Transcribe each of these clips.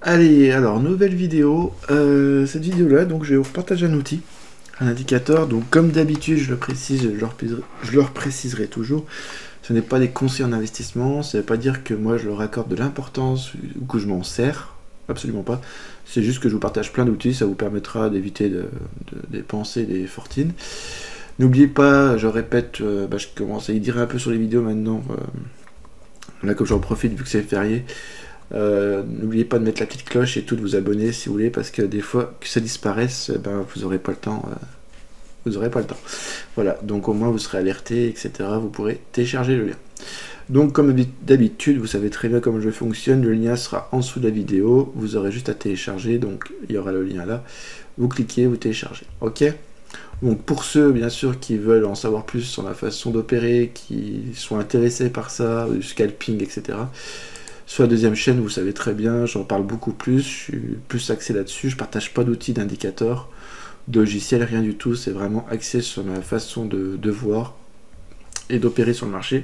Allez, alors nouvelle vidéo. Cette vidéo-là, donc je vais vous partager un outil, un indicateur. Donc comme d'habitude, je le précise, je leur préciserai toujours. Ce n'est pas des conseils en investissement. Ça ne veut pas dire que moi je leur accorde de l'importance ou que je m'en sers. Absolument pas. C'est juste que je vous partage plein d'outils. Ça vous permettra d'éviter de dépenser des fortunes. N'oubliez pas, je répète, je commence à y dire un peu sur les vidéos maintenant. Là, comme j'en profite vu que c'est férié. N'oubliez pas de mettre la petite cloche et tout, de vous abonner si vous voulez, parce que des fois que ça disparaisse, vous n'aurez pas le temps. Vous aurez pas le temps. Voilà, donc au moins vous serez alerté, etc. Vous pourrez télécharger le lien. Donc comme d'habitude, vous savez très bien comment je fonctionne. Le lien sera en dessous de la vidéo. Vous aurez juste à télécharger, donc il y aura le lien là. Vous cliquez, vous téléchargez. Ok. Donc pour ceux bien sûr qui veulent en savoir plus sur la façon d'opérer, qui sont intéressés par ça, du scalping, etc. Sur la deuxième chaîne, vous savez très bien, j'en parle beaucoup plus, je suis plus axé là-dessus, je partage pas d'outils, d'indicateurs, de logiciels, rien du tout, c'est vraiment axé sur ma façon de voir et d'opérer sur le marché.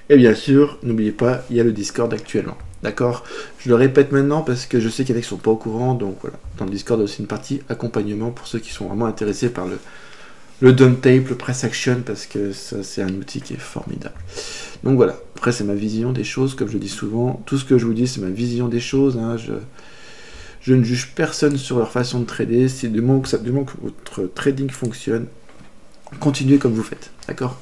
Et bien sûr, n'oubliez pas, il y a le Discord actuellement, d'accord? Je le répète maintenant parce que je sais qu'il y en a qui sont pas au courant, donc voilà, dans le Discord il y a aussi une partie accompagnement pour ceux qui sont vraiment intéressés par le dump tape, le press action, parce que ça c'est un outil qui est formidable. Donc voilà, après c'est ma vision des choses, comme je dis souvent, tout ce que je vous dis c'est ma vision des choses, hein. Je ne juge personne sur leur façon de trader, si du moment que votre trading fonctionne, continuez comme vous faites, d'accord?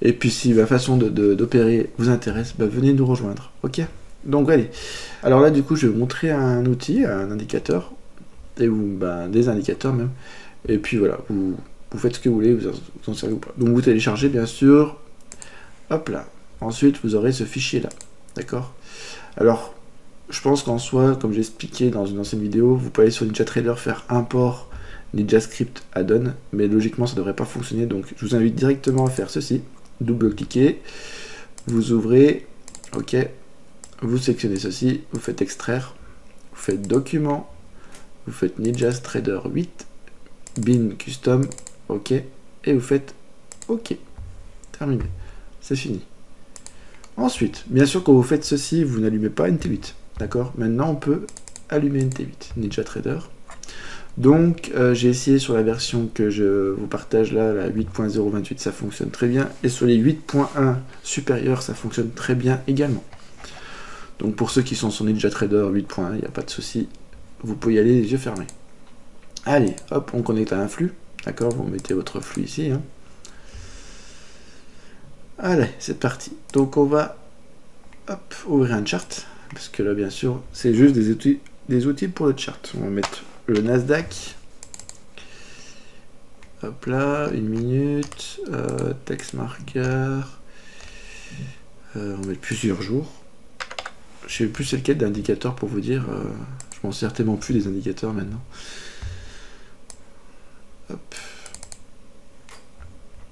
Et puis si ma façon d'opérer vous intéresse, venez nous rejoindre, ok? Donc allez, alors là du coup je vais vous montrer un outil, un indicateur, des indicateurs même, et puis voilà, vous faites ce que vous voulez, vous en servez ou pas. Donc vous téléchargez bien sûr, hop là. Ensuite vous aurez ce fichier là, d'accord? Alors, je pense qu'en soi, comme j'ai expliqué dans une ancienne vidéo, vous pouvez aller sur NinjaTrader, faire import NinjaScript add-on, mais logiquement ça ne devrait pas fonctionner, donc je vous invite directement à faire ceci, double-cliquez, vous ouvrez, ok, vous sélectionnez ceci, vous faites extraire, vous faites document, vous faites NinjaTrader 8, bin custom, ok, et vous faites ok, terminé, c'est fini. Ensuite, bien sûr quand vous faites ceci, vous n'allumez pas NT8, d'accord? Maintenant on peut allumer NT8, NinjaTrader. Donc j'ai essayé sur la version que je vous partage là, la 8.028, ça fonctionne très bien, et sur les 8.1 supérieurs, ça fonctionne très bien également. Donc pour ceux qui sont sur NinjaTrader 8.1, il n'y a pas de souci, vous pouvez y aller les yeux fermés. Allez, hop, on connecte à un flux, d'accord? Vous mettez votre flux ici, hein. Allez, c'est parti. Donc on va hop, ouvrir un chart, parce que là bien sûr, c'est juste des outils pour le chart. On va mettre le Nasdaq. Hop là, 1 minute, text marker. On va mettre plusieurs jours. Je sais plus c'est lequel d'indicateur pour vous dire. Je m'en sers tellement plus des indicateurs maintenant. Hop.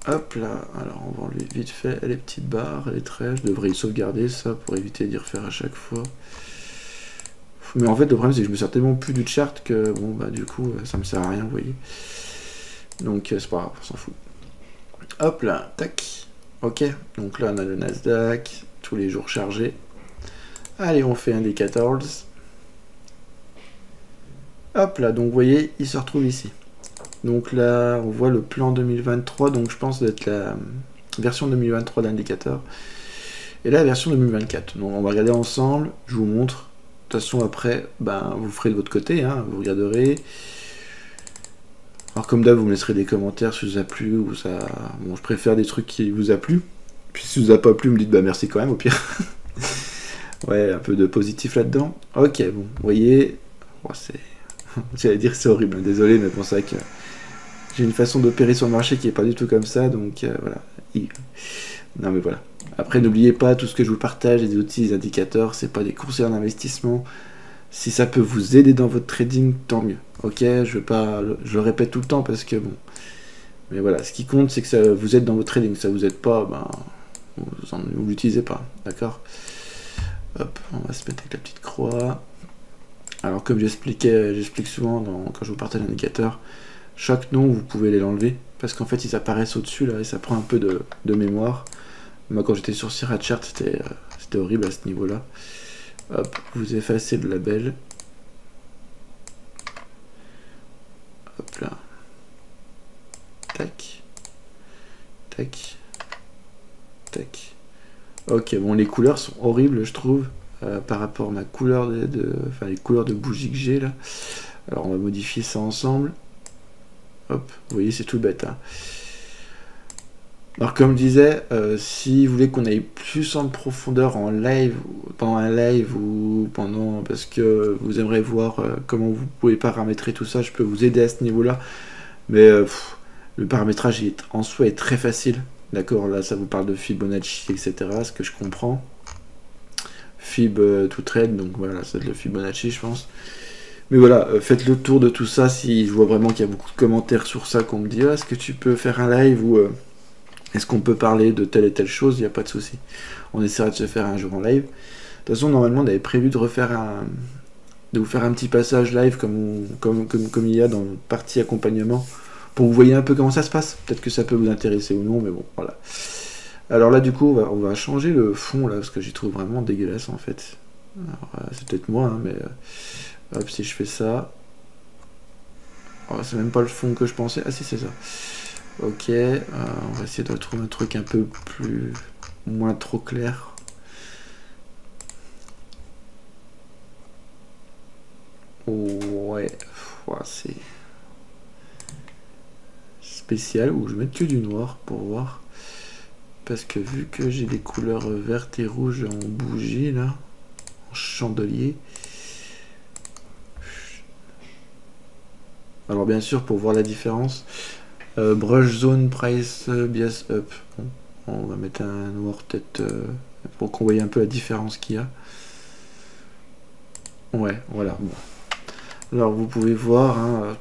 Hop là, alors on va enlever vite fait les petites barres, les traits, je devrais y sauvegarder ça pour éviter d'y refaire à chaque fois. Mais en fait le problème c'est que je me sers tellement plus du chart que bon du coup ça me sert à rien, vous voyez. Donc c'est pas grave, on s'en fout. Hop là, tac, ok, donc là on a le Nasdaq, tous les jours chargés. Allez, on fait indicators. Hop là, donc vous voyez, il se retrouve ici. Donc là, on voit le plan 2023, donc je pense d'être la version 2023 d'indicateur. Et là, la version 2024. Donc on va regarder ensemble, je vous montre. De toute façon, après, vous ferez de votre côté, hein, vous regarderez. Alors comme d'hab, vous me laisserez des commentaires si ça vous a plu, ou ça... Bon, je préfère des trucs qui vous a plu. Puis si ça vous a pas plu, me dites merci quand même, au pire. Ouais, un peu de positif là-dedans. Ok, bon, vous voyez, j'allais dire c'est horrible, désolé, mais bon, c'est vrai que j'ai une façon d'opérer sur le marché qui est pas du tout comme ça, donc voilà. Non mais voilà. Après, n'oubliez pas, tout ce que je vous partage, les outils, les indicateurs, c'est pas des conseils en investissement. Si ça peut vous aider dans votre trading, tant mieux. Ok, je le répète tout le temps parce que bon. Mais voilà, ce qui compte, c'est que ça vous aide dans votre trading. Ça vous aide pas, vous l'utilisez pas, d'accord? Hop, on va se mettre avec la petite croix. Alors comme j'explique souvent quand je vous partage l'indicateur, chaque nom vous pouvez l'enlever parce qu'en fait ils apparaissent au-dessus là et ça prend un peu de mémoire. Moi quand j'étais sur Syrah Chart c'était horrible à ce niveau là. Hop, vous effacez le label tac, tac, tac. Ok, bon, les couleurs sont horribles, je trouve, par rapport à ma couleur enfin, les couleurs de bougie que j'ai là. Alors, on va modifier ça ensemble. Hop, vous voyez, c'est tout bête, hein. Alors comme je disais, si vous voulez qu'on aille plus en profondeur en live, pendant un live ou pendant, parce que vous aimeriez voir comment vous pouvez paramétrer tout ça, je peux vous aider à ce niveau-là. Mais le paramétrage en soi est très facile. D'accord, là ça vous parle de Fibonacci, etc. Ce que je comprends. Fib to trade, donc voilà, c'est le Fibonacci, je pense. Mais voilà, faites le tour de tout ça. Si je vois vraiment qu'il y a beaucoup de commentaires sur ça, qu'on me dit est-ce que tu peux faire un live ou est-ce qu'on peut parler de telle et telle chose, il n'y a pas de souci. On essaiera de se faire un jour en live. De toute façon, normalement, on avait prévu de vous faire un petit passage live comme il y a dans le partie accompagnement, pour que vous voyez un peu comment ça se passe. Peut-être que ça peut vous intéresser ou non, mais bon, voilà. Alors là, du coup, on va changer le fond, là, parce que j'y trouve vraiment dégueulasse, en fait. C'est peut-être moi, hein, mais... hop, si je fais ça... Oh, c'est même pas le fond que je pensais. Ah si, c'est ça. Ok, on va essayer de retrouver un truc un peu plus... moins trop clair. Ouais, c'est... spécial, où je vais mettre que du noir pour voir. Parce que vu que j'ai des couleurs vertes et rouges en bougie, là, en chandelier... Alors bien sûr, pour voir la différence... brush zone price bias up. Bon, on va mettre un noir peut-être pour qu'on voie un peu la différence qu'il y a. Ouais, voilà. Bon. Alors vous pouvez voir, hein,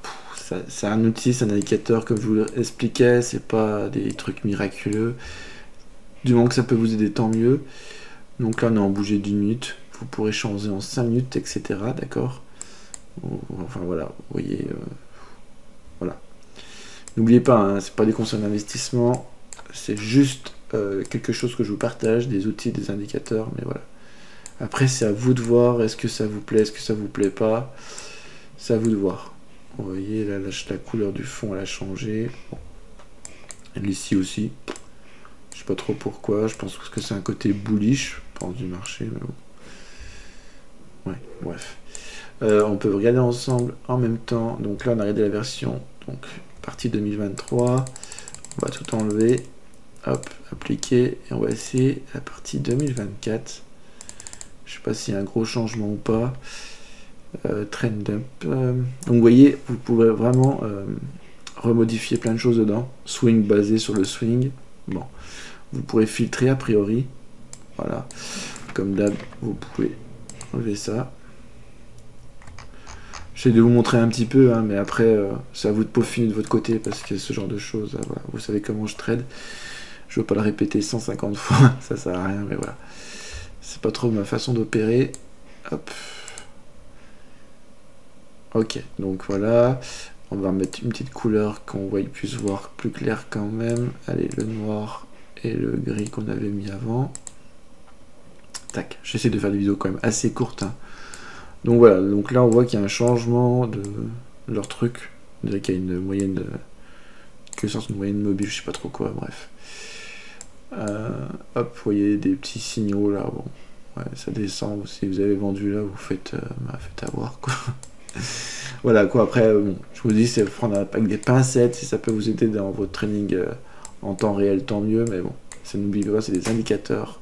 c'est un outil, c'est un indicateur comme je vous l'expliquais, c'est pas des trucs miraculeux. Du moment que ça peut vous aider, tant mieux. Donc là on est en bougie d'une minute, vous pourrez changer en 5 minutes, etc. D'accord. Enfin voilà, vous voyez. Voilà. N'oubliez pas, hein, c'est pas des conseils d'investissement, c'est juste quelque chose que je vous partage, des outils, des indicateurs, mais voilà. Après, c'est à vous de voir, est-ce que ça vous plaît, est-ce que ça vous plaît pas, c'est à vous de voir. Vous voyez, là, la couleur du fond, elle a changé. Bon. Et ici aussi, je sais pas trop pourquoi, je pense que c'est un côté bullish, je pense, du marché, mais bon. Ouais, bref. On peut regarder ensemble en même temps, donc là, on a regardé la version, donc... partie 2023, on va tout enlever, hop, appliquer, et on va essayer la partie 2024. Je sais pas s'il y a un gros changement ou pas. Trend up. Donc vous voyez, vous pouvez vraiment remodifier plein de choses dedans. Swing basé sur le swing. Bon, vous pourrez filtrer a priori. Voilà, comme d'hab, vous pouvez enlever ça. J'essaie de vous montrer un petit peu, hein, mais après, c'est à vous de peaufiner de votre côté, parce que ce genre de choses, voilà, vous savez comment je trade. Je ne veux pas le répéter 150 fois, ça sert à rien, mais voilà. C'est pas trop ma façon d'opérer. Hop. Ok, donc voilà. On va mettre une petite couleur qu'on puisse voir plus clair quand même. Allez, le noir et le gris qu'on avait mis avant. Tac, j'essaie de faire des vidéos quand même assez courtes, hein. Donc voilà, donc là on voit qu'il y a un changement de leur truc. On dirait qu'il y a une moyenne une moyenne mobile, je sais pas trop quoi, bref. Hop, vous voyez des petits signaux là, bon. Ouais, ça descend, si vous avez vendu là, vous faites avoir quoi. Voilà quoi, après, bon, je vous dis, c'est prendre avec des pincettes, si ça peut vous aider dans votre training en temps réel, tant mieux, mais bon, ça n'oubliez pas, c'est des indicateurs.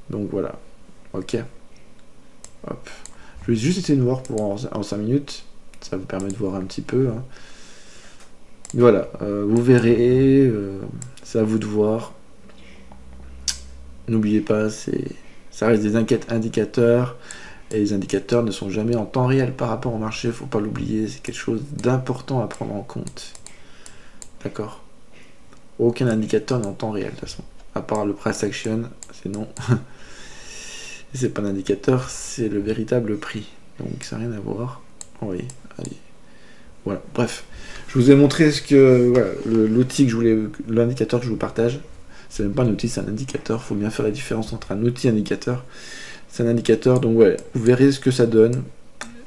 Donc voilà, ok. Hop. Je vais juste essayer de voir pour en 5 minutes, ça vous permet de voir un petit peu. Hein. Voilà, vous verrez, c'est à vous de voir. N'oubliez pas, ça reste des indicateurs, et les indicateurs ne sont jamais en temps réel par rapport au marché, il ne faut pas l'oublier, c'est quelque chose d'important à prendre en compte. D'accord. Aucun indicateur n'est en temps réel de toute façon, à part le price action, c'est non. C'est pas un indicateur, c'est le véritable prix. Donc ça n'a rien à voir. Oui, allez. Voilà, bref. Je vous ai montré voilà, l'outil que je voulais, l'indicateur que je vous partage. C'est même pas un outil, c'est un indicateur. Il faut bien faire la différence entre un outil et un indicateur. C'est un indicateur, donc ouais, vous verrez ce que ça donne.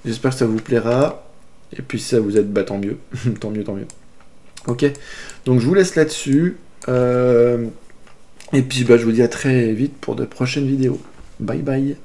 J'espère que ça vous plaira. Et puis si ça vous aide, bah tant mieux. Tant mieux, tant mieux. Ok, donc je vous laisse là-dessus. Et puis bah, je vous dis à très vite pour de prochaines vidéos. Bye bye.